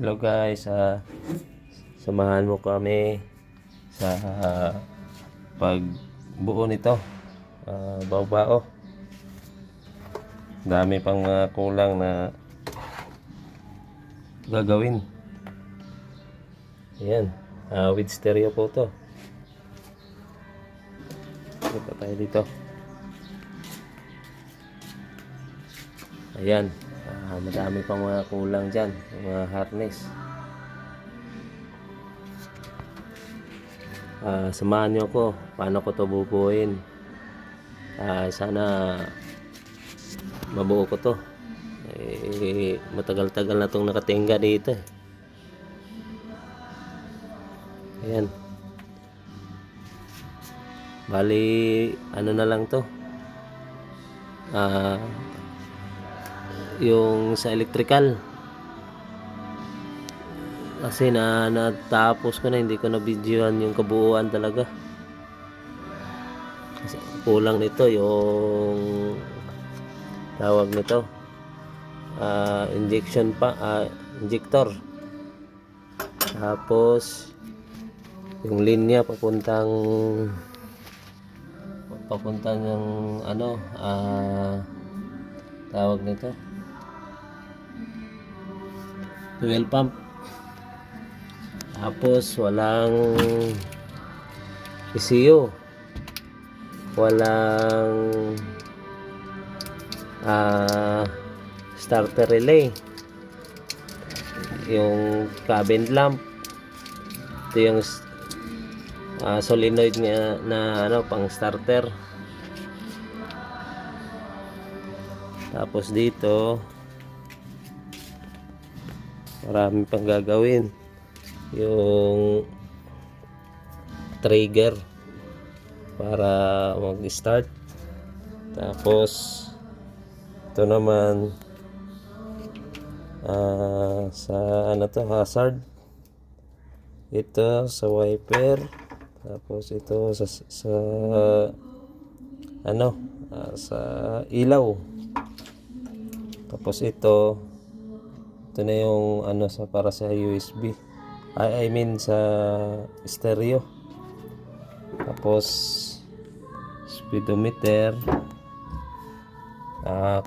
Hello guys, samahan mo kami sa pagbuo nito. Bao-bao. Dami pang kulang na gagawin. Ayan, with stereo po to. Ito tayo dito. Ayan, madami pang mga kulang dyan, mga harness. Samahan nyo ako paano ko to bubuuin. Sana mabuo ko to. Matagal-tagal na tong nakatingga dito. Ayan, bali ano na lang to, yung sa electrical kasi natapos ko na, hindi ko na videoan yung kabuuan talaga kasi kulang nito yung tawag nito, injector, tapos yung linya papuntang ng tawag nito, fuel pump. Tapos walang ECU, walang starter relay, yung cabin lamp. Ito yung solenoid na pang starter. Tapos dito marami pang gagawin, yung trigger para mag-start. Tapos ito naman sa hazard, ito sa wiper, tapos ito sa ilaw. Tapos ito na yung para sa USB, I mean sa stereo. Tapos speedometer,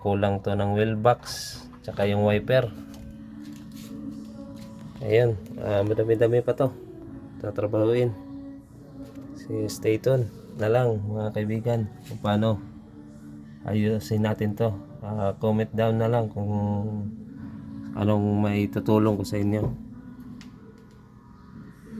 kulang to ng wheel box tsaka yung wiper. Ayan, madami-dami pa to tatrabahuin. Stay tuned na lang mga kaibigan kung paano ayusin natin to. Comment down na lang kung anong may tutulong ko sa inyo.